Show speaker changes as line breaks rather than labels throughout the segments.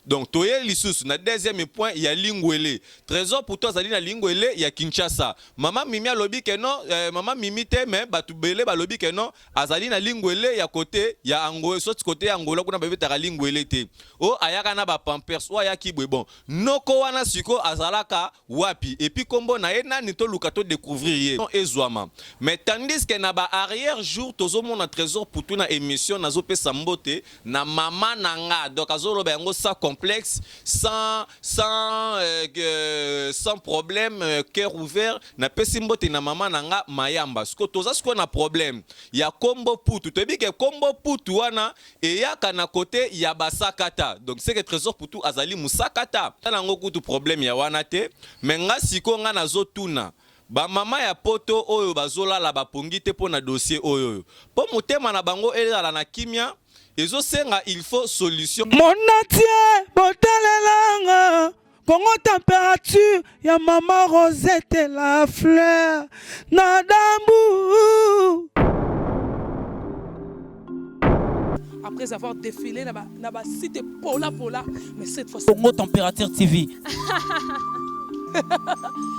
Donc toye lisusu na deuxième point il y a Lingwele. Trésor pour toi Zali na Lingwele il y a Kinshasa. Maman Mimi a lobby que non, maman Mimi te mais batu belé ba lobby que non, azali na Lingwele il y a côté il y a Angola soit côté Angola kuna bébé ta Lingwele te. Oh ayaka na ba pampers ou ayaki bon. Noko wana siko azalaka wapi et puis kombo na ena ni to lukato découvrir non ezwama. Mais tandis que na ba arrière jour tozo mon trésor pour tout na émission nazo pe sambote na maman nanga donc azolo ba ngo ça complexe, sans problème, cœur ouvert, na pesimbote na maman nanga mayamba. Ce que toza ce qu'on a problème, il y a combo putu. Tu dis que combo putu wana et ya kana côté il y a basakata. Donc c'est que trésor putu azali musakata. Tana ngo kutu problème ya wana te, mais nga siko nga nazo tuna. Ba mama ya poto oyo bazola la bapongi te pona dossier oyo. Po motema na bango elala na kimia. Il faut solution.
Mon entier, botalelanga. Congo température, ya maman Rosette et la fleur. Nadambu. Après avoir défilé là-bas, site Pola, mais cette fois Congo Température TV.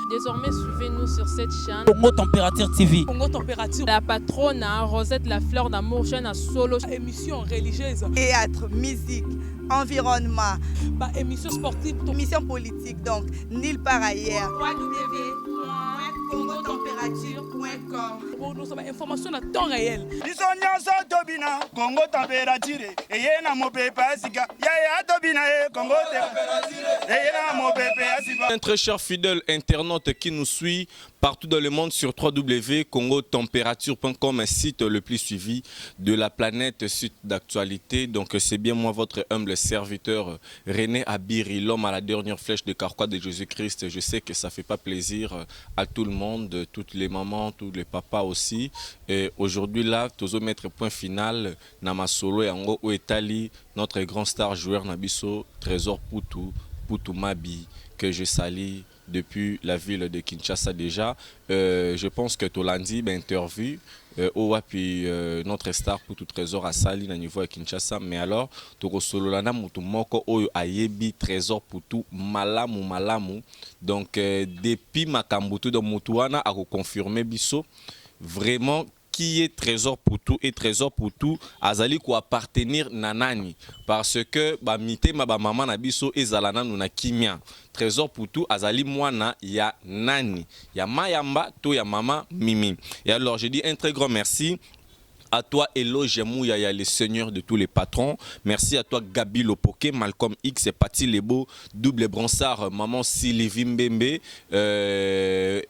Désormais, suivez-nous sur cette chaîne.
Congo Température TV.
Congo Température. La patronne, Rosette, la fleur d'amour, chaîne à solo.
Émission religieuse.
Théâtre, musique, environnement.
Bah, émission sportive.
Émission politique, donc, nulle part ailleurs. www.congotempérature.com.
Pour nous, information à temps réel.
Congo Température. Et y a mon pépé Sika. Ya Tobina, Congo Température. Et y a mon pépé Sika.
Un très cher fidèle internaute qui nous suit partout dans le monde sur www.congotempérature.com, un site le plus suivi de la planète, site d'actualité. Donc c'est bien moi, votre humble serviteur René Abiri, l'homme à la dernière flèche de Carquois de Jésus-Christ. Je sais que ça ne fait pas plaisir à tout le monde, toutes les mamans, tous les papas aussi. Et aujourd'hui là, tous mettre point final, Namasolo et Ango Oetali, notre grand star joueur Nabiso, Trésor Putu Mabi, que je salue depuis la ville de Kinshasa déjà. Je pense que Tolandi m'a interviewé puis notre star pour tout trésor à Sali na niveau à Kinshasa, mais alors toko solo lana mutu moko oyo ayebi trésor pour tout malamu. Donc depuis makambutu de mutuana a confirmé biso vraiment qui est trésor pour tout et trésor pour tout azali ko appartenir nanani parce que ba mité ma ba maman na biso ezalana na kimia. Trésor pour tout azali mwana ya nani ya mayamba to ya mama Mimi. Et alors je dis un très grand merci à toi Eloge Mouya, le seigneur de tous les patrons. Merci à toi Gabi Lopoke, Malcolm X, Pati Lebo, Double Bronsard, Maman Sylvie Mbembe,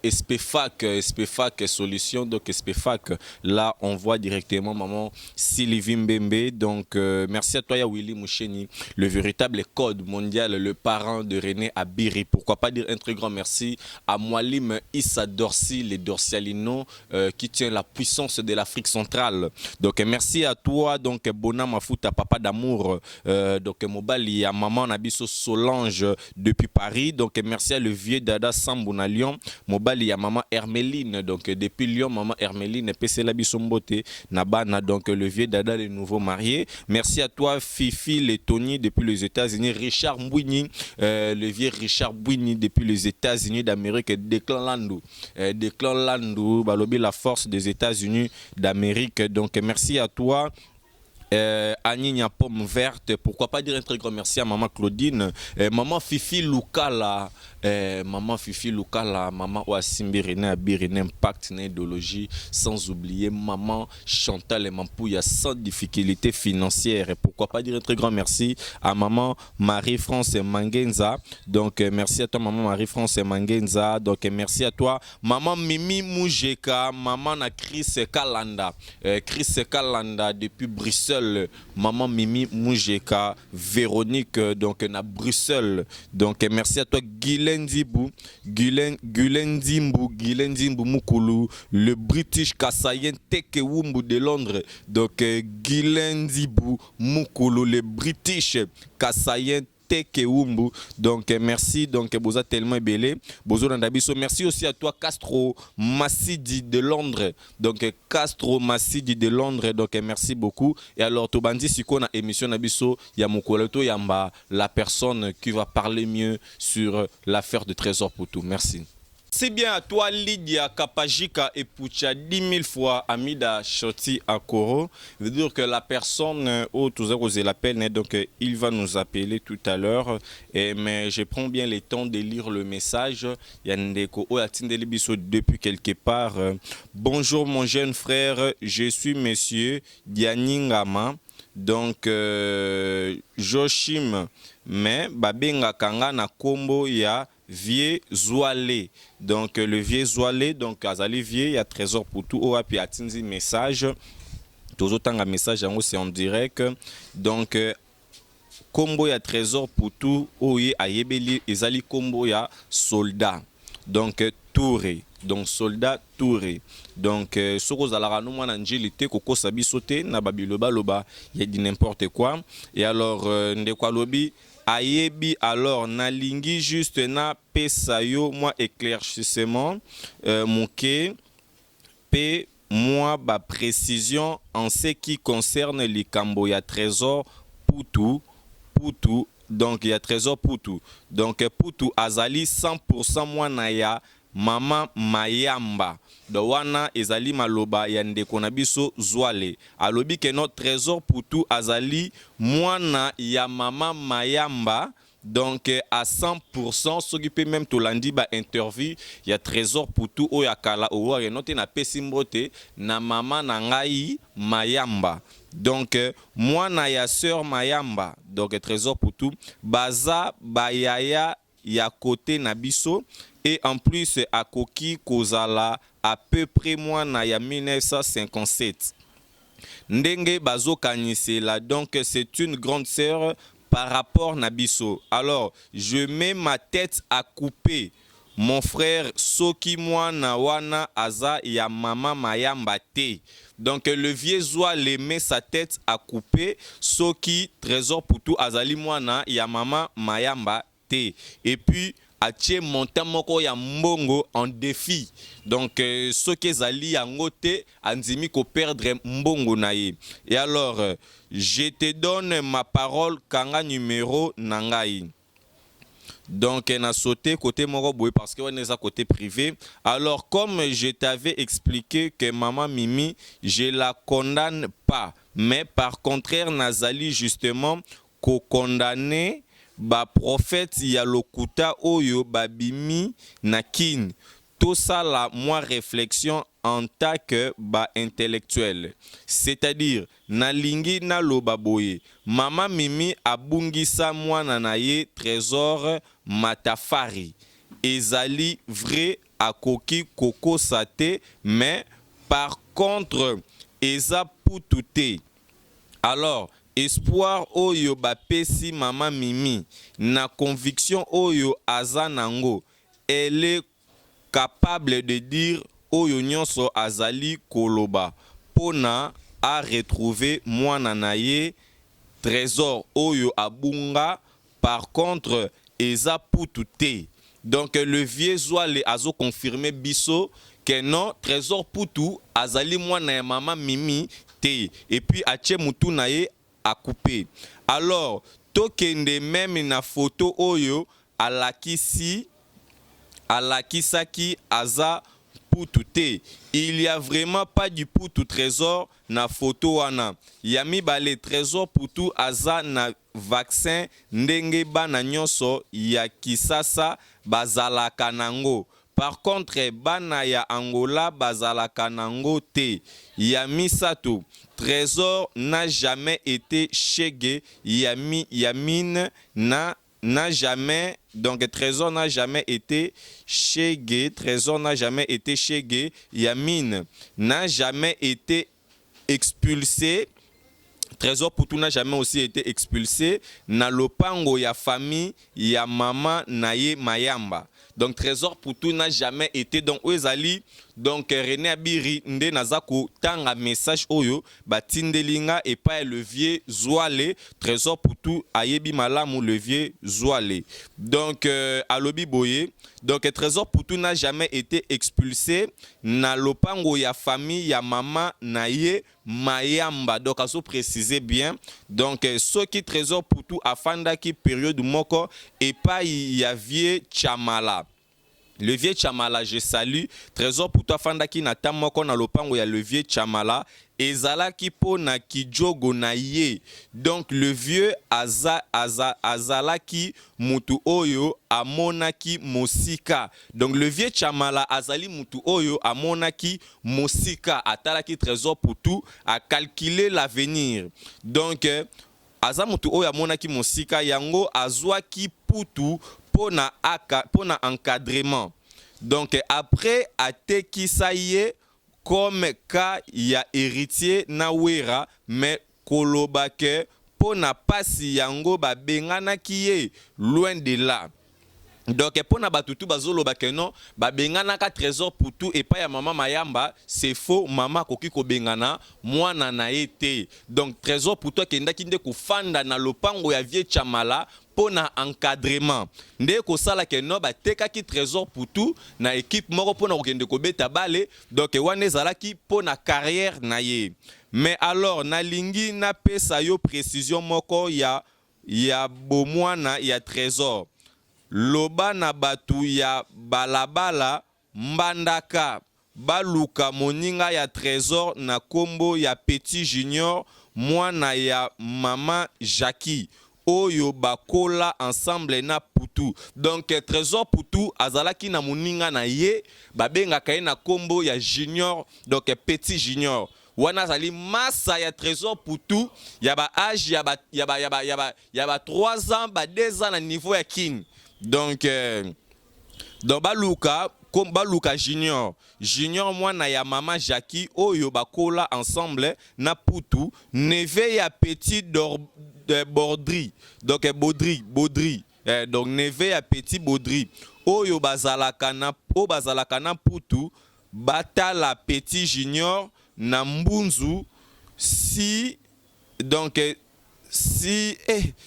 SPFAC Solution. Donc SPFAC, là on voit directement Maman Sylvie Mbembe. Donc merci à toi ya Willy Moucheni, le véritable code mondial, le parent de René Abiri. Pourquoi pas dire un très grand merci à Mwalim Issa Dorsi, les Dorsialinos, qui tient la puissance de l'Afrique centrale. Donc merci à toi, donc Bona Mafuta, papa d'amour, donc Mobali, à maman Nabiso Solange depuis Paris. Donc merci à le vieux Dada Sambouna Lyon, Mobali, à maman Hermeline, donc depuis Lyon, maman Hermeline, PC Labiso Mbote, Nabana, donc le vieux Dada, le nouveau marié. Merci à toi Fifi Letoni depuis les États-Unis, Richard Mbouini, le vieux Richard Mbouini depuis les États-Unis d'Amérique, Declan Landou, Balobi, la force des États-Unis d'Amérique. Donc merci à toi Annie Pomme Verte, pourquoi pas dire un très grand merci à maman Claudine, maman Fifi Loukala, maman Oasimbi René Abiri, Impact, idéologie, sans oublier maman Chantal et Mampouya sans difficulté financière. Et pourquoi pas dire un très grand merci à maman Marie-France Mangenza. Donc merci à toi maman Marie-France Mangenza. Donc merci à toi maman Mimi Moujeka, maman na Chris Kalanda, depuis Bruxelles, maman Mimi Moujeka, Véronique donc na Bruxelles. Donc merci à toi Guylaine Zimbu Mukulu, le British Kassayen Tekewumbu de Londres. Donc Guylaine Zimbu Mukulu, le British Kassayen Teke Wumbu. Donc merci, donc Boza tellement belé. Bozo Nandabiso. Merci aussi à toi Castro Massidi de Londres. Donc Castro Massidi de Londres. Donc merci beaucoup. Et alors Tobandi Siko na émission Nabiso Yamukoleto Yamba, la personne qui va parler mieux sur l'affaire de Trésor Poutou. Merci. C'est bien à toi Lydia Kapajika et Poucha 10 000 fois Amida Choti Akoro. Veut dire que la personne où tous osé l'appel, donc il va nous appeler tout à l'heure. Mais je prends bien le temps de lire le message. Yandeko Oatindelibiso depuis quelque part. Bonjour mon jeune frère, je suis monsieur Dianingama. Donc Joshim mais Babenga Kanga na Kombo ya Vieux Zoalé. Donc le Vieux Zoalé, donc Azali Vieux, il y a Trésor pour tout. Oh, puis Atinzi message. Tous autant un message c'est en direct. Donc Kombo ya Trésor pour tout. Oh, y a Yebeli Ezali Kombo ya soldat. Donc Touré. Donc soldat Touré. Donc soko zalara no mwana njilité koko sabi sauté na babiloba loba il y a dit n'importe quoi. Et alors ndekwa lobi Ayebi alors nalingi juste na pesayo moi éclaircissement moké p moi ba précision en ce qui concerne les Kamboya Trésor Poutou. Donc il y a Trésor Poutou. Donc Poutou azali 100% moi naya Mama Mayamba. Do wana ezali maloba ya ndeko na biso Zoalé. Alobi ke notre Trésor Poutou azali mwana ya Mama Mayamba. Donc à 100%, ce qui peut même Tolandi ba interview, il y a Trésor Poutou o ya kala o ya noté na pesimbote na mama na ngai Mayamba. Donc mwana ya sœur Mayamba. Donc Trésor Poutou baza bayaya ya côté na biso. Et en plus, à Koki Kozala, à peu près moi, na ya 1957. Ndenge Bazo Kanisela, donc c'est une grande sœur par rapport à Bisso. Alors, je mets ma tête à couper. Mon frère Soki Mwana Wana Aza ya Mama Mayamba Te. Donc le vieux Zoalé met sa tête à couper. Soki Trésor Poutou Azali Mwana ya Mama Mayamba Te. Et puis, Atie montant moko ya mbongo en défi. Donc ce que zali yangote anzimi ko perdre mbongo naye. Et alors je te donne ma parole kanga numéro nangai. Donc on a sauté côté moko boy parce que on est à côté privé. Alors comme je t'avais expliqué que maman Mimi, je la condamne pas, mais par contraire Nazali justement ko condamné ba prophète ya lokuta oyo babimi nakin. Tout ça la moi réflexion en tant que ba intellectuel. C'est-à-dire nalingi na lobaboye. Mama Mimi abungisa mwana naye Trésor Matafari. Ezali vrai akoki koko sate, mais par contre eza putute. Alors espoir oyo bapesi mama Mimi na conviction oyo azanango, elle est capable de dire oyo nyonso azali koloba pona a retrouver mwana naye Trésor oyo abunga. Par contre eza putute. Donc le vieux Zoalé azo confirmé biso que non Trésor Poutou azali mwana ya mama Mimi te. Et puis atie mutu naye à couper. Alors, tokende même na photo oyo alakisaki aza Poutou te. Il y a vraiment pas du Poutou Trésor na photo wana. Yami bale Trésor Poutou aza na vaccin ndenge bana nyonso ya kisasa bazalaka nango. Par contre, bana ya Angola bazalaka nango te. Yami sato. Trésor n'a jamais été chégué. Yamine n'a jamais, donc Trésor n'a jamais été chégué. Trésor n'a jamais été chégué. Yamine n'a jamais été expulsé. Trésor Poutou n'a jamais aussi été expulsé. Na lopango ya famille ya mama naye Mayamba. Donc Trésor Poutou n'a jamais été donc Oezali donc René Abiri nde nazako tanga message oyo batindelinga et pas levier Zouale trésor pour tout ayebi malamu levier Zouale. Donc alobi boye, donc trésor pour tout n'a jamais été expulsé na lopango ya famille ya maman naye Mayamba. Donc à se préciser bien, donc ce qui trésor pour tout afanda qui période moko et pas ya vie Chamala. Le vieux Chamala, je salue. Trésor pour toi, Fanda qui n'a pas moko na lopango ya le vieux Chamala. Ezala ki po na kijogo na ye. Donc le vieux azala ki mutu oyo amonaki mosika. Donc le vieux Chamala azali mutu oyo amonaki mosika. Atala ki trésor pour tout a calculer l'avenir. Donc aza mutu oyo amonaki mosika yango azwa ki putu pona encadrement. Donc après ateki saye comme cas ya héritier na wera mais kolobake pona pasi yango ba bengana kiye loin de là. Donc pona batutu bazolobake non ba bengana ka trésor pour tout et pas ya maman Mayamba c'est faux maman koki ko bengana mwana na été. Donc trésor pour toi kenda kinde ko fanda na lopango ya vieux Chamala pona encadrement nde ko sala ke no ba teka ki trésor pour tout na équipe moko pona kokende ko beta bale donc wane zala ki pona carrière na ye. Mais alors na lingi na pesa yo précision moko ya bomwana ya trésor loba na batu ya balabala mbandaka baluka moninga ya trésor na kombo ya Petit Junior mwana ya mama Jackie oyo bakola ensemble na putu. Donc trésor putu azalaki na moninga na ye babenga kaye na kombo ya Junior, donc Petit Junior. Wana zali massa ya trésor putu ya ba âge ya ba 3 ans ba 2 ans na niveau ya king. Donc baluka comme baluka Junior mwana ya mama Jackie oyo bakola ensemble na putu neve ya Petit Baudry, donc Baudry, donc neve ya Petit Baudry oyo bazalaka na putu batala Petit Junior na mbunzu si donc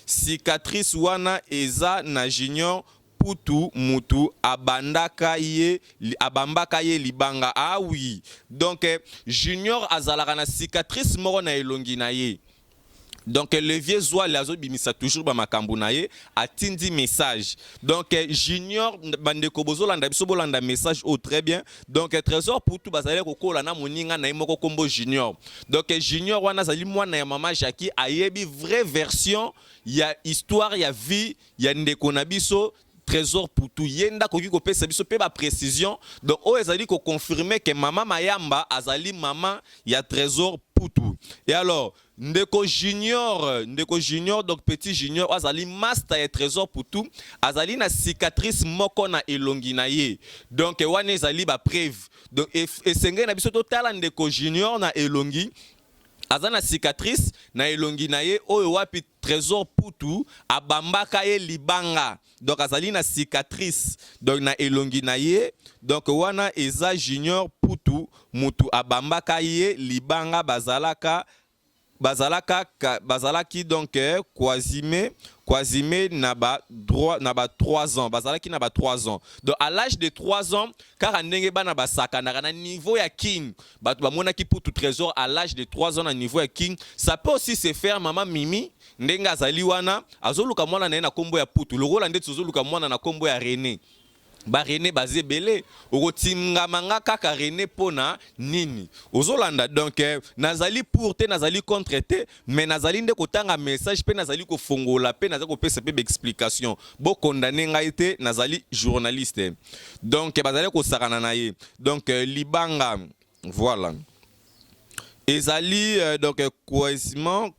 cicatrice wana eza na Junior putu mutu abambaka ye libanga. Ah oui, donc Junior azalaka na cicatrice moko na elongi na ye. Donc le vieux Zoa lazo bimisa toujours ba makambu na ye atindi message. Donc Junior bandeko bozolanda biso bolanda message au très bien. Donc trésor pour tout bazale kokola na moninga na moko kombo Junior. Donc Junior wana zali mwana ya mama Jackie ayebi vraie version ya histoire ya vie ya ndeko na biso trésor pour tout yenda koki ko pesa biso pe ba précision. Donc o ezali ko confirmer que maman Mayamba azali maman ya trésor pour tout. Et alors Ndeko Junior, donc Petit Junior, azali master et trésor pour tout, azali na cicatrice moko na elongi na ye. Donc wane azali ba preuve. Donc esenge na biso total Ndeko Junior na elongi, azana cicatrice na elongi na ye oyo wapi trésor pour tout, abambaka ye libanga. Donc azali na cicatrice donc na elongi na ye. Donc wana eza Junior pour tout, mutu abambaka ye libanga bazalaki donc Kwazime n'a pas 3 ans. Bazalaki n'a pas 3 ans. Donc à l'âge de 3 ans, car ndenge bana basaka na niveau ya king, ba mona ki pour tout trésor à l'âge de 3 ans na niveau ya king, ça peut aussi se faire maman Mimi ndenga azali wana azoluka mwana na kombo ya putu. Le rôle ndeti azoluka mwana na kombo ya René. Ba René bazé belé okotinga manga kaka René pona nini ozolanda. Donc nazali pour te nazali contre te mais nazali nde kotanga message pe nazali ko fongola pe nazali ko pesa pe explication bo condamner ngai te nazali journaliste. Donc bazali ko sakana na ye. Donc libanga voilà. Ezali donc coincement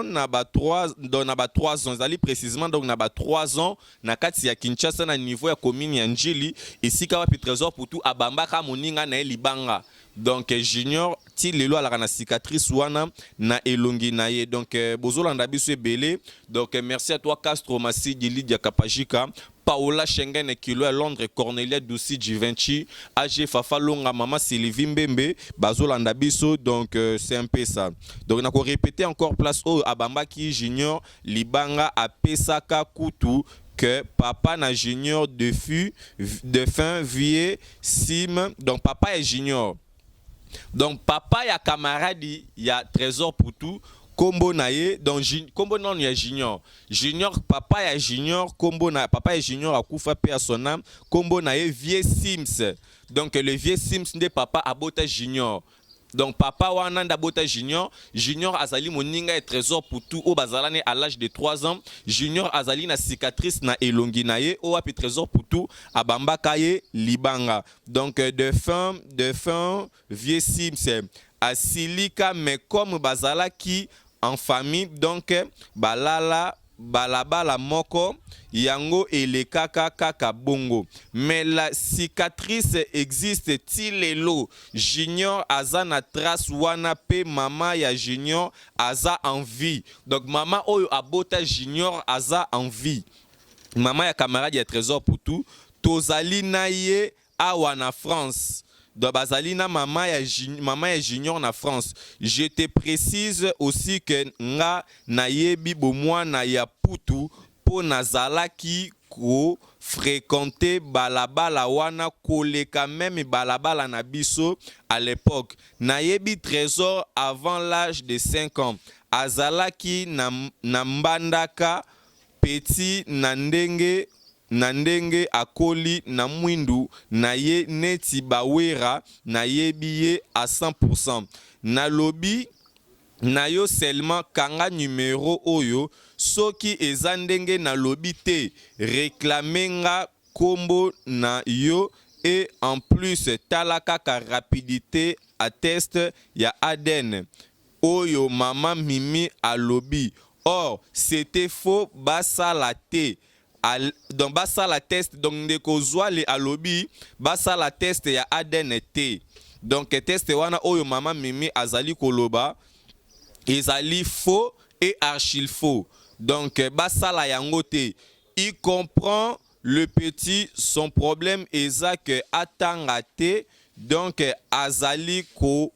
na ba 3 ans ezali précisément donc na ba 3 ans na kati ya Kinshasa na niveau ya commune ya Njili ici ka wapi trésor pour tout abambaka moninga na libanga. Donc Junior ti lelo ala na cicatrice wana na elongi na ye. Donc bozolanda biso ebele. Donc merci à toi Castro Masidi Lydia Kapajika Paola Schengen Kilo à Londres, Cornelia Douci Givenchy, AG Fafa Longa, Maman Sylvie Mbembe, Bazolanda Biso, donc c'est un peu ça. Donc on a répété encore place au Abamba qui Junior, Libanga à Pesaka Koutou, que papa na Junior de fin vieux Sim, donc papa est Junior. Donc papa ya camarade, il y a trésor pour tout. Combo naye donc combo non ya junior papa ya junior combo na papa ya junior akufa pe à son âme combo naye vieux Sims donc le vieux Sims de papa abota junior donc papa wana ndabota junior azali moninga et trésor pour tout au bazalane à l'âge de 3 ans junior azali na cicatrice na elongi naye au api trésor pour tout abamba kaye libanga donc de fin vieux Sims asilika mais comme bazala qui en famille donc balabala moko yango et les kaka bongo mais la cicatrice existe tilelo junior aza na trace wana pe mama ya junior aza en vie donc mama oyo abota junior aza en vie mama ya camarade ya trésor pour tout tozali na ye awa na France. Donc bazalina maman ya junior na France. Je te précise aussi que nga nayebi bomwana ya putu po nazalaki ko fréquenter balabala wana koleka même balabala na biso à l'époque. Nayebi trésor avant l'âge de 5 ans. Azalaki na mbandaka petit na ndenge akoli na mwindu na ye neti bawera na yebiye à 100%. Na lobi na yo seulement kanga numéro oyo soki eza ndenge na lobi te réclamenga kombo na yo et en plus talaka ka rapidité atteste ya ADN oyo mama Mimi a lobi. Or c'était faux basala te. Donc basa la test donc ndeko zwale alobi basa la test ya ADN te donc test wana oyo mama Mimi azali koloba ezali faux et archi faux donc basa la yango te il comprend le petit son problème eza que atanga te donc azali ko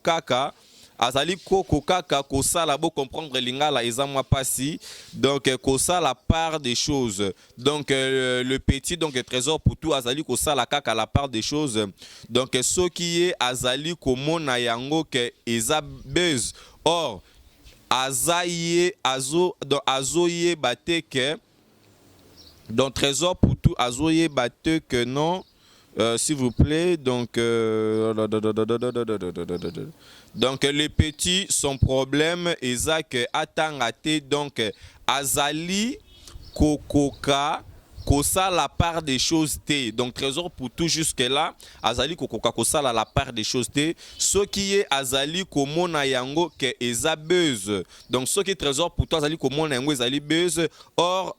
kaka azali koko kaka kosala bo comprendre lingala eza mwa pasi donc kosala part des choses donc le petit donc trésor pour tout azali kosala kaka la part des choses donc ce qui est azali komona yango que eza buzz or azaye azoye bateke donc trésor pour tout azoye bateke non. S'il vous plaît, donc les petits, son problème est que atangate donc azali kokoka kosa la part des choses t donc trésor pour tout jusque là azali kokoka kosa la part des choses t ce qui est azali komona yango que eza buzz donc ce qui est trésor pour toi azali komona yango ezali buzz or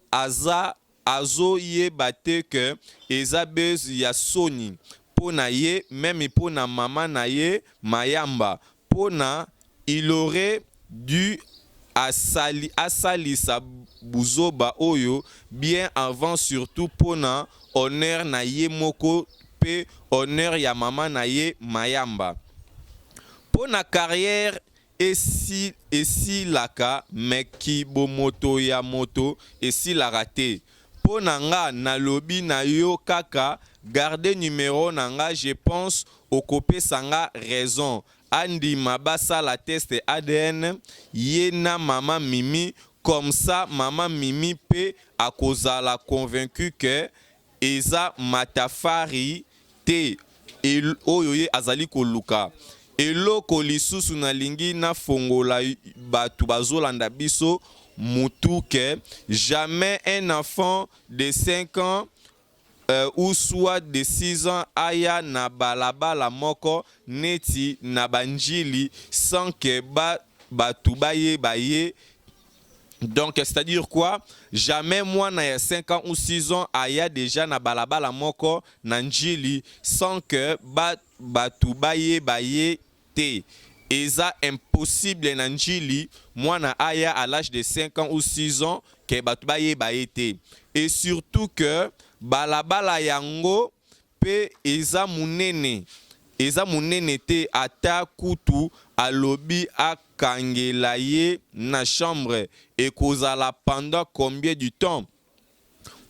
azo ye bate que ezabez ya soni pona ye même pona mama na ye mayamba pona il aurait dû asalisa buzoba oyo bien avant surtout pona honneur na ye moko pe honneur ya mama na ye mayamba pona carrière esi laka meki bomoto ya moto esi la raté. Po nanga na lobi na yo kaka garder numéro nanga je pense au copé sanga raison andi mabasa la test ADN yena mama Mimi comme ça mama Mimi pe akozala convaincu que eza matafari te oyo ye azali koluka eloko lisusu na lingi na fongola batu bazolanda biso Moutouke, jamais un enfant de 5 ans ou soit de 6 ans aya na balabala moko neti na banjili sans que batu baye. Donc c'est-à-dire quoi? Jamais moi na 5 ans ou 6 ans aya déjà na balabala moko nanjili sans que batu baye te. Eza impossible nanjili moi na aya à l'âge de 5 ans ou 6 ans donc bato bayeba ete et surtout que balabala yango pe eza munene te ata kutu alobi akangela ye na chambre et kozala pendant combien du temps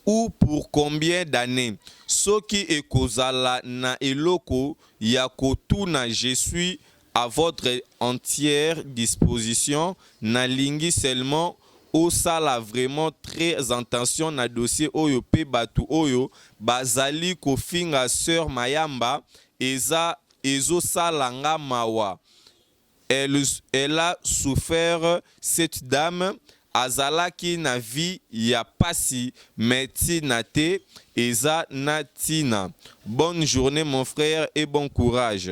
ou pour combien d'années soki ekozala na eloko ya kotuna je suis à votre entière disposition nalingi seulement osala vraiment très attention na dossier oyo pe batu oyo bazali kofinga sœur Mayamba ezo salanga mawa. Elle a souffert, cette dame azalaki na vie ya pasi metina te eza natina. Bonne journée mon frère et bon courage.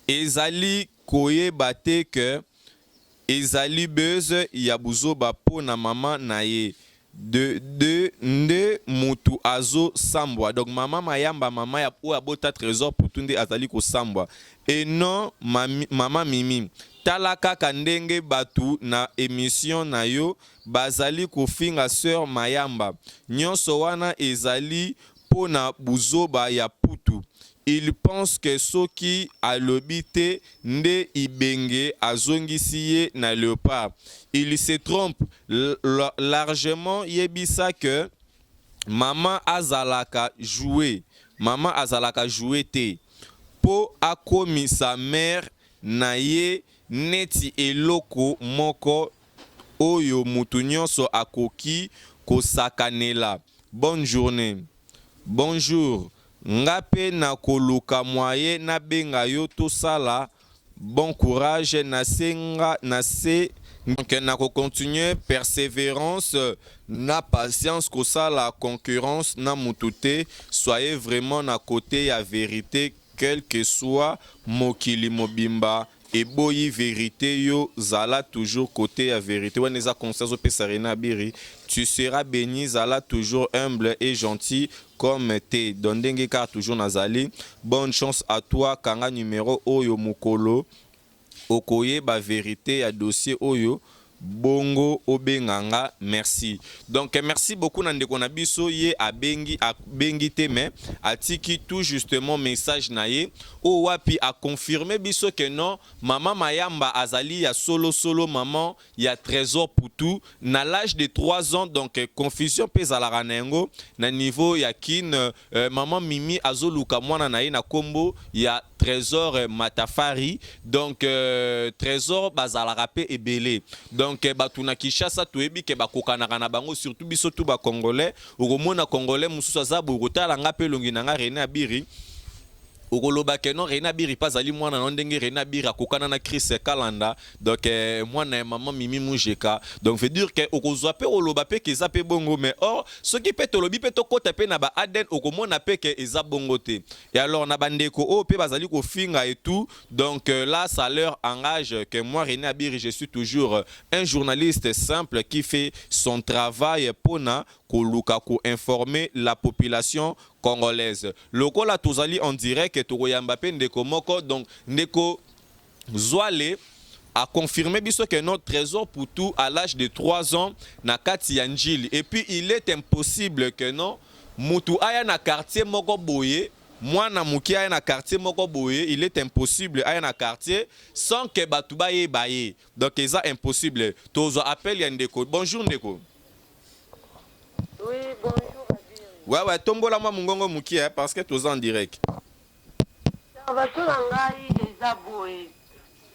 Ezali koyeba te que ezali beuse ya buzoba po na mama na ye de mutu azo sambwa. Donc mama Mayamba mama ya po abota trésor putunde azali ko sambwa et non mama Mimi talaka kandenge batu na émission na yo bazali kofinga sœur Mayamba nyonso wana ezali po na buzoba ya putu. Il pense que soki alobite nde ibenge azongisiye na léopard. Il se trompe largement yebisa que maman azalaka jouer te po akomi sa mère na ye neti eloko moko oyo mutu nyonso akoki kosakanela. Bonne journée. Bonjour. Ngape na koluka moye na benga yo to sala. Bon courage na donc na ko continuer persévérance na patience ko sala concurrence na mutute. Soyez vraiment na côté ya vérité quel que soit mokili mobimba et boyi vérité yo zala toujours côté à vérité. Waneza conscience au pesarena biri. Tu seras béni zala toujours humble et gentil comme t'es. Dondenge car toujours nazali. Bonne chance à toi kanga numéro oyo mukolo. Okoye ba vérité à dossier oyo. Bongo obenganga merci. Donc merci beaucoup nandeko na biso ye abengi te mais atiki tout justement message na ye o wapi a confirmer biso que non maman Mayamba azali ya solo maman ya trésor putu na l'âge de 3 ans donc confusion pesa la ranengo na niveau ya kin maman Mimi azoluka mwana na ye na kombo ya trésor Matafari donc trésor bazala rapé ebele. Donc batuna Kishasa toyebi ke bakokanaka na bango surtout biso tout ba congolais okomona congolais mususu azabu kotala ngape longi nanga René Abiri okoloba ke non René Abiri pas ali mwana na ndenge René Abiri akokana na Chris Kalanda donc mwana maman Mimi Mujeka donc veut dire que okozwa pe oloba pe ke za pe bongo mais or ce qui peut tolobi pe to kota pe na ba Aden okomona pe ke eza bongo te et alors na bandeko o pe bazali ko finga et tout donc là ça leur engage que moi René Abiri je suis toujours un journaliste simple qui fait son travail pona koluka ko informer la population congolaise. Lokola tozali on dirait que tokoyamba pe ndeko moko donc ndeko Zouale a confirmé biso que notre trésor pour tout à l'âge de 3 ans na kati ya njili et puis il est impossible que non mutu aya na quartier moko boye mwana muki aya na quartier moko boye il est impossible aya na quartier sans que batu baye baye donc c'est impossible. Tozo appel ya ndeko. Bonjour ndeko.
Oui, bonjour.
Ouais, tombola moi mungongo muki parce que tous en direct.
Ça va tout langai ezaboué.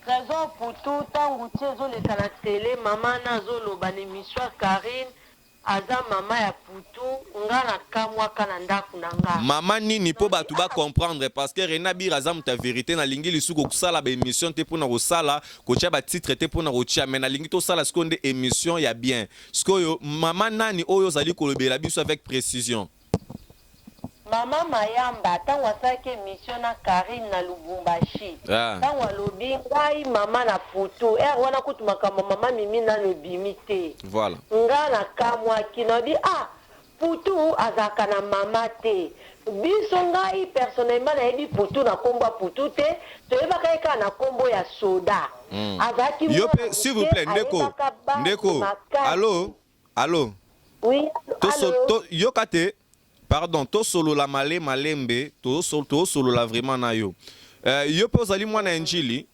Trésor pour tout tangu tiezo le kana télé maman nazo lo ban émission Karine aza mama ya putu ngana kamwa kana ndaku nanga.
Maman nini po batu ba comprendre parce que René Biraza ta vérité na lingi lisuko kusala ba émission te pona kosala ko tia ba titre te pona ko tia mais na lingi to sala seconde émission ya bien. Skoyo maman nani oyo zali kolobela biso avec précision.
Mama Mayamba tango asaki émission na Karine na Lubumbashi. Tango alobi ngai mama na putu wana kutu makama mama Mimi na lobimite.
Voilà.
Ngana kamwa kinobi putu azaka na mama te. Biso ngai personnellement na yebi putu na kombo putu te toyebaka eka na kombo ya soda.
Yo s'il vous plaît ndeko. Allô? Allô?
Oui, allô?
Yokate, pardon, to solo la male malembe, to solo la vraiment na yo. Yo pe ozali mwana njili?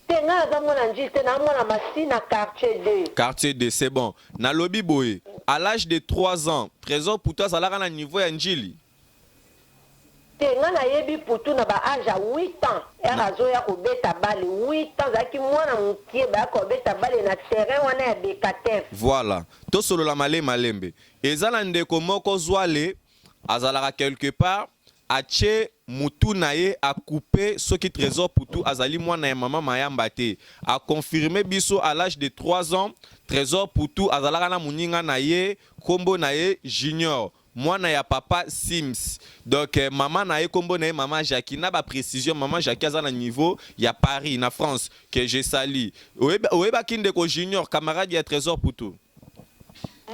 Tenga za mwana njili, tena mwana masina quartier 2.
Quartier 2, c'est bon. Na lobi boye, à l'âge de 3 ans, Trésor Putu zalaka na niveau ya njili?
Tenga na yebi Putu na ba âge 8 ans. Era zo ya kobeta bale 8 ans zaki mwana mukie ba kobeta bale na terrain wana ya Bekatef.
Voilà. To solo la male malembe. Ezala ndeko moko zwale azalaka quelque part ache mutu na ye a coupé ce qui Trésor Putu azali mwana ya mama mayamba te. A confirmé biso à l'âge de 3 ans, Trésor Putu azalaka na muninga na ye, kombo na ye Junior. Mwana ya papa Sims. Donc maman na ye kombo na ye maman Jackie. Na ba précision maman Jackie aza na niveau ya Paris na France que je sali. Oyeba kinde ko Junior camarade ya Trésor Putu.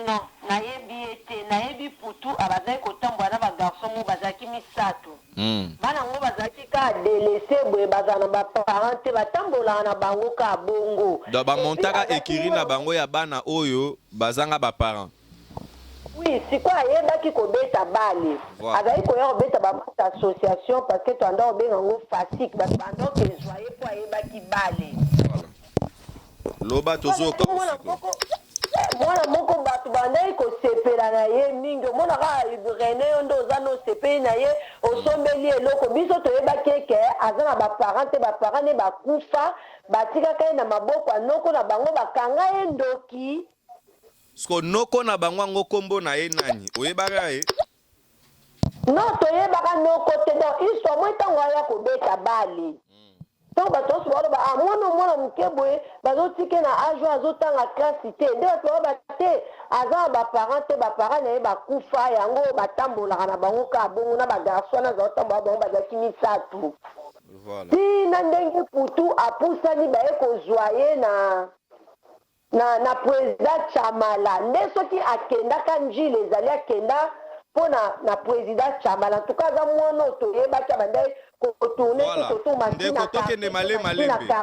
Non, na yebi ete, na yebi Putu abazaki kotambwa na ba garçon mo bazaki misato. Bana ngo bazaki ka délaissé boye bazana ba parents te batambola na bango ka bongo.
Do ba montaka ekiri na bango ya bana oyo bazanga ba parents.
Oui, c'est quoi ayebaki kobeta bale. Azali koya kobeta ba association parce que tu anda obenga ngo fasik ba bando ke joyeux po ayebaki bale.
Voilà. Loba tozo comme
mwana moko bato bandai kosepela na ye mingi omona kaka René ondo oza no osepeli na ye osombeli eloko biso toyebaki eke aza na baparent te baparent ne bakufa batikaka ye na maboko ya noko na bango bakanga ye ndoki.
Sko noko na bango yango kombo na ye nani oyebaka ye?
Non toyebaka noko te donc histoire mo ntango aya kobeta bale. Donc bato oso baloba mwana moke boye bazotike na ajo azotanga klasi te nde bato baloba te aza na baparent te baparent na ye bakufa yango batambolaka na bango ka bongo na bagarso wana azaotambola bango bazalaki misato. Tina ndenge Putu apusani baye kozwa ye na président Chamala nde soki akendaka njili ezali akenda mpo na président Chamala en tout cas aza mwana toyebaki abandai
ndeko tokende male malembe.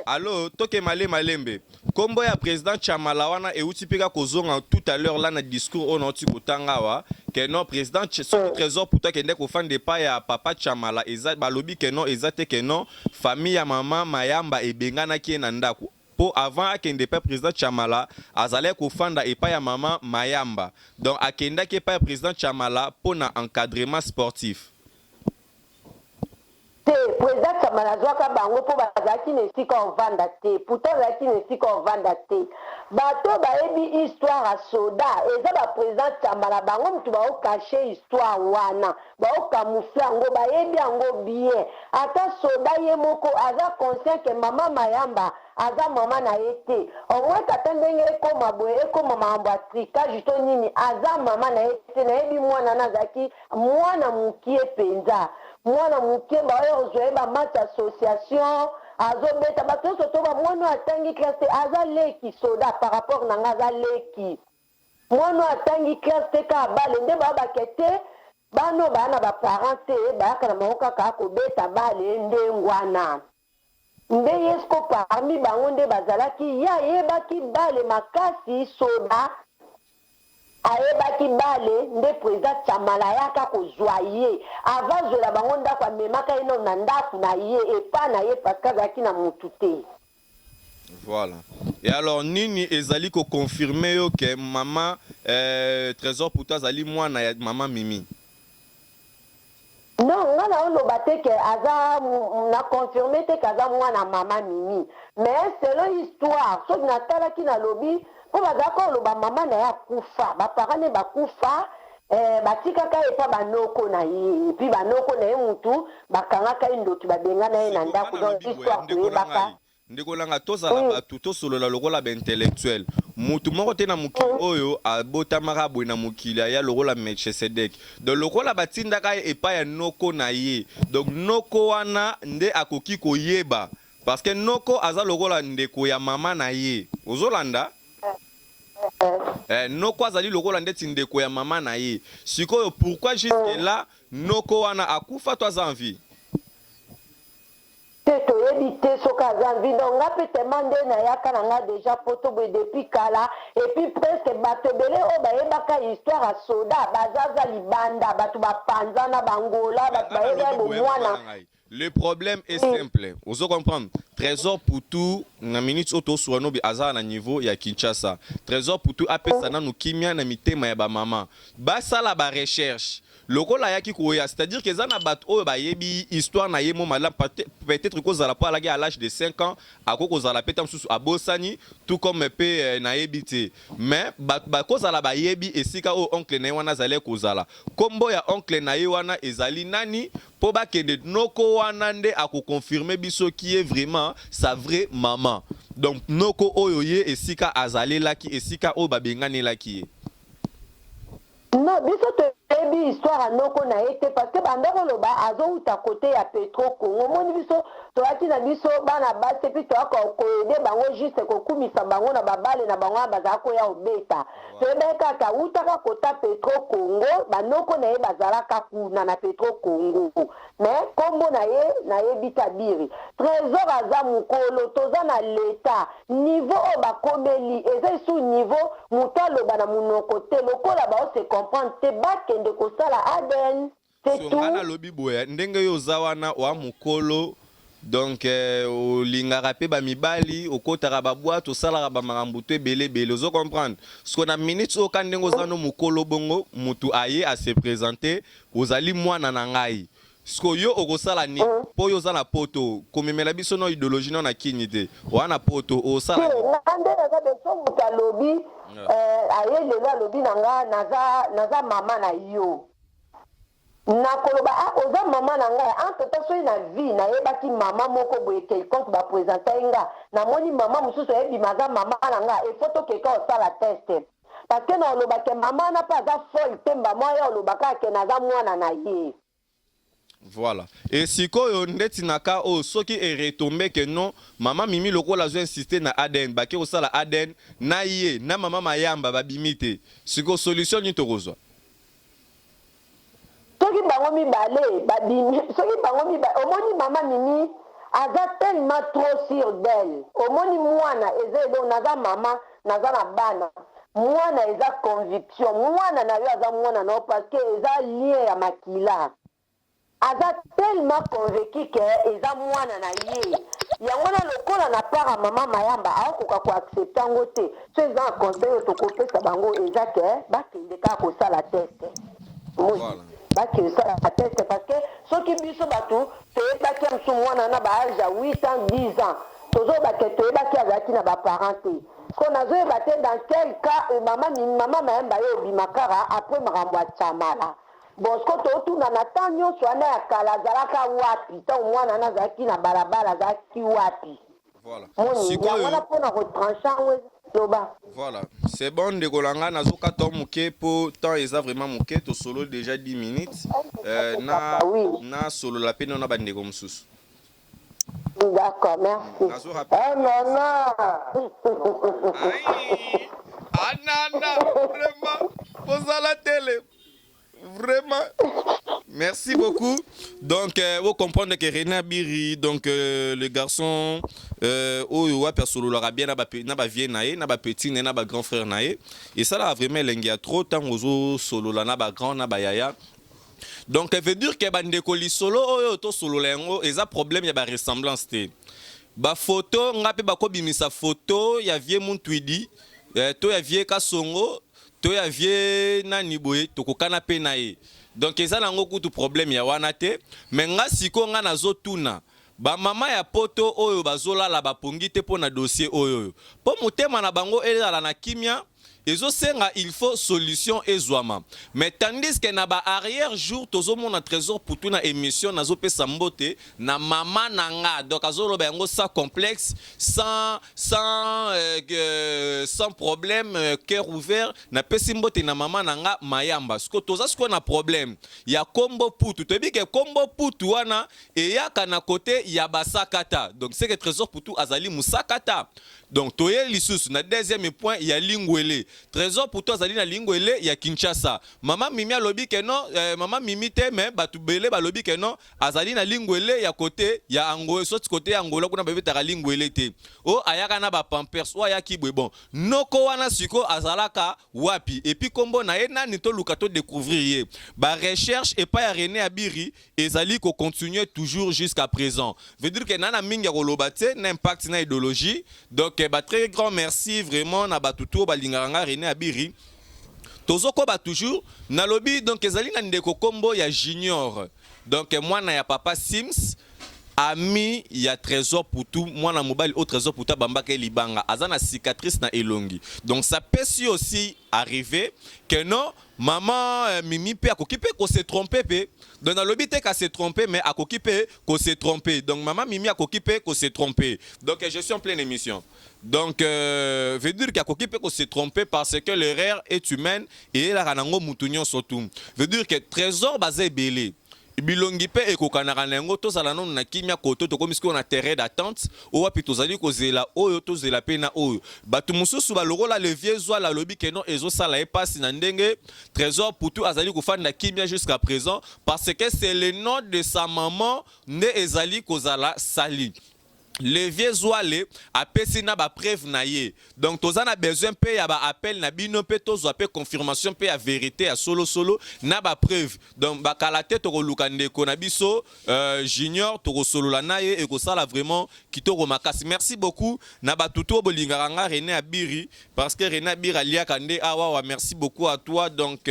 Allo toke male malembe. Kombo ya président Chamala wana euti peka kozonga tout à l'heure là na discours on oti kotanga wa que non président Trésor Putu kende ko fande pa ya papa Chamala eza balobi que non ezate que non famille ya mama mayamba ebengana ki na ndako. Po avant akende pa président Chamala azale ko fanda epa ya mama mayamba. Donc akenda ki pa président Chamala pour na encadrement sportif.
Président Chamala zwaka bango po bazaki na esika ovanda te Putu azalaki na esika ovanda te bato bayebi histoire ya soda eza baprésident Chamala bango mutu baokache histoire wana baokamufle yango bayebi yango bien ata soda ye moko aza conscient ke mama mayamba aza mama na ye te omwe tata ndenge ekoma boye ekoma makambo ya trikage to nini aza mama na ye te nayebi mwana na azalaki mwana mokie mpenza mwana mokie baoyo ozwa ba match association azobeta bato nyonso to bamwana atangi classe te aza leki soda par rapport na nga aza leki mwana atangi classe te kaka bale nde bayabake te bano baya na baparent te bayaka na bango kaka kobeta bale ndengwana nde yesko parmi bango nde bazalaki ye ayebaki bale makasi soda ayebaki bale nde président Chamala yaka kozwa ye avazwela bango ndako amemaka ye na ndako na ye epa na ye parce que azalaki na motu te.
Voilà. Et alors nini ezali ko confirmer yo que maman Trésor Putu azali mwana ya maman Mimi?
Non, nga na oloba te ke aza na confirmer te ke aza mwana mama Mimi mais selon histoire soki natalaki na lobi po bazaka oloba mama na ye akufa baparent ne bakufa batikaka ye pa banoko na ye epuis banoko na ye mutu bakangaka ye ndoki babenga na ye na ndako donc histoire toyebaka
ndekolanga tozala bato tosolola lokola baintellectuel mutu moko te na mokili oyo abotamaka boye na mokili aya lokola Melchisedek donc lokola batindaka ye epai ya noko na ye donc noko wana nde akoki koyeba parce que noko aza lokola ndeko ya mama na ye ozolanda noko azali lokola ndeti ndeko ya mama na ye sikoyo pourquoi jusque là noko wana akufa to aza en vie
toyebi te soki aza nvi donc nga mpe tema nde nayaka na nga déjà poto boye depuis kala et puis presque bato ebele oyo bayebaka histoire ya soda bazaza libanda bato bapanza na bangola bato bayebi ya bomwana.
Le problème est simple. Vous comprenez? Trésor Poutou, na minute auto swano bi azar na niveau ya Kinshasa. Trésor Poutou apesa na kimia na mitema ya ba mama. Ba sala ba recherche. Lokola yaki koya, c'est-à-dire que zana bat oyo ba yebi histoire na yemo malam peut-être ko zala pa lagi à l'âge de 5 ans, akoko zala petam susu abosani tout comme pe na yebité. Mais ba ko zala ba yebi esika o oncle na wana zale ko zala. Kombo ya oncle na wana ezali nani po ba kende noko wana nde ako confirmer biso qui est vraiment sa vraie maman. Donc noko oyo ye esika azali laki esika o ba bengani laki.
Non, biso toyebi histoire ya noko na ye te parce que bandeko loba azouta côté ya Petro Congo moni biso toyaki na biso bana basi epi toyaka koyede bango juste kokumisa bango na babale na bango bazala koya obeta toyebi kaka utaka kota Petro Congo banoko na ye bazalaka kuna na Petro Congo mais kombo na ye nayebi tabiri trésor aza mokolo toza na leta niveau oyo bakomeli eza isu niveau moto aloba na monoko te lokola baose comprendre te bakende kosala ADN c'est tout.
Ana lobi boya ndenge yo zawana wa mokolo donc olingaka pe ba mibali okotaka ba boîte osalaka ba makambo te belé ozo comprendre ce qu'on a minutes au kandengo zano mokolo bongo mutu aye à se présenter ozali mwana na ngai sko yo okosala ni po yo zana poto komemela biso no idéologie na kini te wana poto osala
ngande naza beso mutu lobi aye lelo alobi nanga naza mama na yo nakoloba oza mama na ngai entre soki na vie nayebaki mama moko boye quelconque bapresente nga namoni mama mosusu ayebima aza mama na ngai efo tokeka osala teste parce que na olobake mama na mpe aza folle te mbama oyo olobaka ake naza mwana na ye.
Voilà. Et si ko ndeti naka o soki est retombé que non maman mimi lokola zo insister na ADN ba ke osala ADN na ye na mama mayamba ba bimite siko solution ni tokozwa
soki bango mibale babimi soki bango mibale omoni mama mimi aza tellement trop sûr d'elle omoni mwana eza edo naza mama naza na bana mwana eza conviction mwana na yo aza mwana no parce que eza lien ya makila aza tellement convaincu que eza mwana na ye yango na lokola na part ya mama mayamba akoka koaccepte yango te so eza na conseil oyo tokopesa bango eza ke bakende kaka kosala teste bakende kosala teste parce que soki biso bato toyebaki ya mosu mwana na baage ya 8 ans 10 ans tozobake toyebaki azalaki na baparent te ko nazoyeba te dans quel cas mama mayamba yo obimakara après makambo ya tsamala bon sko totuna na temps nyonso wana ya kala azalaka wapi ntango mwana ana azalaki na balabala azalaki wapi. Voilà. Mpona retranchant loba.
Voilà, c'est bon de kolanga nazoka to moke po temps eza vraiment moke to solo déjà 10 minutes na solo la peine na bandeko mosusu.
D'accord, merci.
Anana, vraiment, pose à la télé. Vraiment. Merci beaucoup. Donc, vous comprenez que René Biri, donc le garçon, où personne l'aura bien, n'a pas vieux naé, n'a pas petit, n'a pas grand frère naé. Et ça là vraiment il a trop tant aux solo là, n'a pas grand, n'a pas yaya. Donc, ça veut dire que bandekoli solo, to solo lengo, et ça problème y a ba ressemblance té. Ba photo, ngape ba ko bimisa photo, ya vieux mon twidi, to ya vieux kasongo. To ya vie nani boye to ko kanapé na ye donc eza nango kutu problème ya wana te mais nga siko nga nazotuna ba mama ya poto oyo bazolala bapongi te pona dossier oyo po mutema na bango elala na kimia ezo senga il faut solution ezwama mais tandis que na ba arrière jour tozo mona trésor pour tout na émission nazo pesa mbote na mama nanga donc azolo ba yango ça complexe sans problème cœur ouvert na pesa mbote na mama nanga mayamba ce que toza ce qu'on a problème ya kombo putu to bi ke kombo putu wana et ya kana côté ya basakata donc c'est que trésor pour tout azali musakata donc toye lisusu na deuxième point ya lingwele Trésor pour toi azali na lingwele ya Kinshasa. Maman Mimi alobi ke non, maman Mimi te mais batu belé balobi ke non azali na lingwele ya côté ya Angola, soit côté Angola kuna bebe ta lingwele te. O ayaka na ba pampers o ayaki bwe bon. Noko wana siko azalaka wapi et puis kombo na ye nani to luka to découvrir ye. Ba recherche et pas ya René Abiri ezali ko continuer toujours jusqu'à présent. Veut dire que nana mingi koloba te na impact na idéologie. Donc ba très grand merci vraiment na batuto balinganga René Abiri. Tozoko ba toujours na lobby donc ezali na ndeko kombo ya Junior. Donc moi na ya papa Sims ami ya Trésor pour tout moi na mobile au Trésor pour ta bambaka libanga azana cicatrice na elongi. Donc ça peut aussi arriver que non maman Mimi peut occupé qu'on s'est trompé pe. Donc dans le but qu'à se tromper mais à occupé qu'on s'est trompé. Donc maman Mimi a occupé qu'on s'est trompé. Donc je suis en pleine émission. Donc veut dire qu'à occupé qu'on s'est trompé parce que l'erreur est humaine et la ranango mutunyo surtout. Veut dire que Trésor basé belé. Bilongi pe ekokanaka nango tozala nanu na kimia koto tokomiski na terrain d'attente o wapi tozali kozela oyo tozela pe na oyo batu mususu balokola le vieux zwa la lobi ke non ezosala epasi na ndenge Trésor pour tout azali kofanda kimia jusqu'à présent parce que c'est le nom de sa maman ne ezali kozala sali. Le vieux Zouale a pesi na ba preuve na ye. Donc toza na besoin pe ya ba appel na bino pe tozo pe confirmation pe ya vérité à solo na ba preuve. Donc ba kalate to luka ndeko na biso Junior to solo la na ye e ko sala vraiment kitoko makasi. Merci beaucoup na ba tuto bolinganga René Abiri parce que René Abiri alia kande awa merci beaucoup à toi donc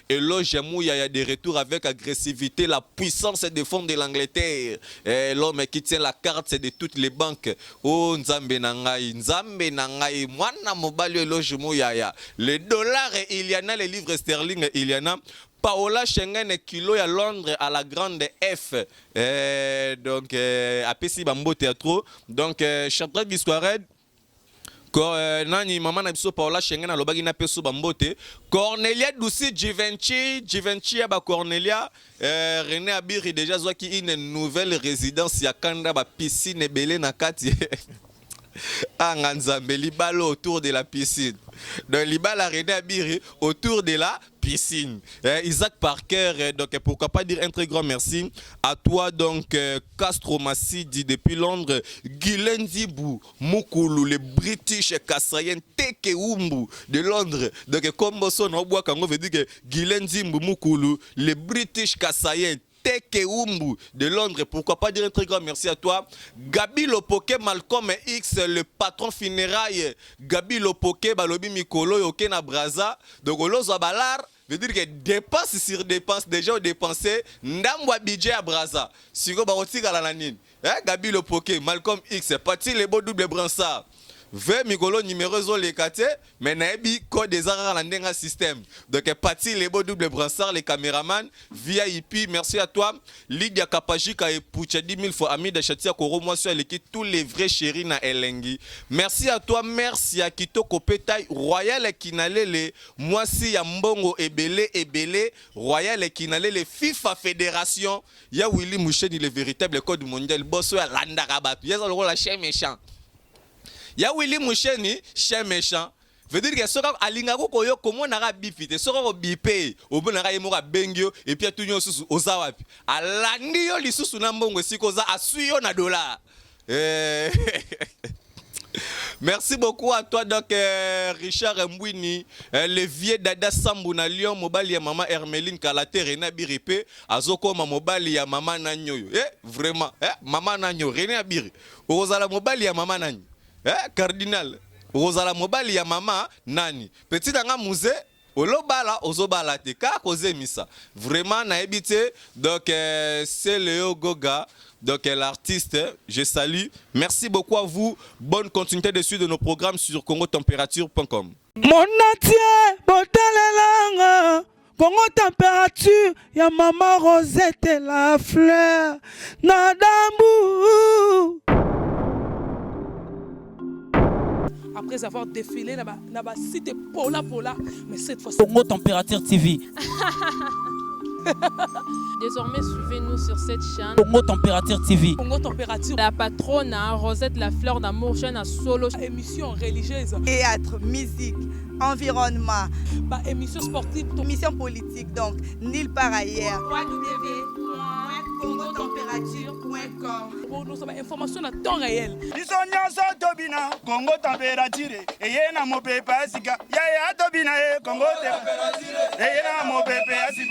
éloge mouya ya des retours avec agressivité la puissance des fonds de l'Angleterre. L'homme qui tient la carte c'est de toutes les banques. Oh nzambe nangai mwana mobali eloge mouya. Le dollar il y en a les livres sterling il y en a Paola Schengen kilo ya Londres à la grande F. Donc à Pessi Bambo Théâtre. Donc Chapret Bisquared nani maman na biso Paola Schengen alobaki na peso bambote Cornelia Douci Givenchy ya ba Cornelia René Abiri déjà zwaki une nouvelle résidence ya kanda ba piscine belé na kati Nganzambe libalo autour de la piscine. Donc libala René Abiri autour de la piscine. Isaac Parker, donc pourquoi pas dire un très grand merci à toi donc Castro Massidi depuis Londres, Guylaine Zibou, Mukulu, le British Kassayen Tekeumbu de Londres. Donc comme son obwa kango veut dire que Guylaine Zibou Mukulu, le British Kassayen Tekeumbu de Londres, pourquoi pas dire un très grand merci à toi. Gabi Lopoke Malcolm X, le patron funérailles. Gabi Lopoke Balobi Mikolo Yoke na Braza. Donc Olozo Balar veut dire que dépense sur dépense, déjà on dépensé ndamwa budget à Braza. Siko barotika la nanine. Gabi Lopoke Malcolm X, parti les beaux double bransard. 20 Mikolo numéro zo les kate mais naebi code des arts la ndenga système. Donc parti les beaux double bransard les caméramans VIP, merci à toi. Lydia Kapajika et Poucha 10 000 fois ami de Chatia Koro moi sur l'équipe tous les vrais chéris na Elengi. Merci à toi, merci à Kitoko Petail Royal Kinalele, moi si ya Mbongo Ebele Royal Kinalele FIFA Fédération, ya Willy Moucheni le véritable code mondial bosso ya Landa Rabat. Ya le rôle la chien méchant. Ya Willy Moucheni, chien méchant. Veut dire que soka alingako koyo komo naka bifite soka ko bipe obonaka yemoka bengyo et puis tunyo susu ozawapi alandi yo lisusu na mbongo sikoza asuyo na dollar. Merci beaucoup à toi donc Richard Mbwini, le vieux Dada Sambu na Lyon mobali ya maman Hermeline Kalate René Abiri pe azoko ma mobali ya maman Nanyo. Vraiment maman Nanyo René Abiri. Ozala mobali ya maman Nanyo. Cardinal Ozala mobali ya mama nani petit nga musée olobala ozobala te ka koze misa vraiment na ebité donc c'est Léo Goga donc l'artiste je salue merci beaucoup à vous bonne continuité de suite de nos programmes sur congotempérature.com.
Mon atier botalelanga Congo température ya maman Rosette la fleur Nadambu. Après avoir défilé là-bas, cité Pola, mais cette fois, Congo Température TV.
Désormais, suivez-nous sur cette chaîne.
Congo Température TV.
Congo Température. La patronne, Rosette La Fleur d'Amour, chaîne à solo.
Émission religieuse.
Théâtre, musique, environnement,
émission sportive.
émission politique, donc nulle part ailleurs. www.congotempérature.com.
Pour nous, information à temps réel.
biso nyonso tobina Congo température eye na mopepe asika yaya tobina Congo température eye na mopepe asika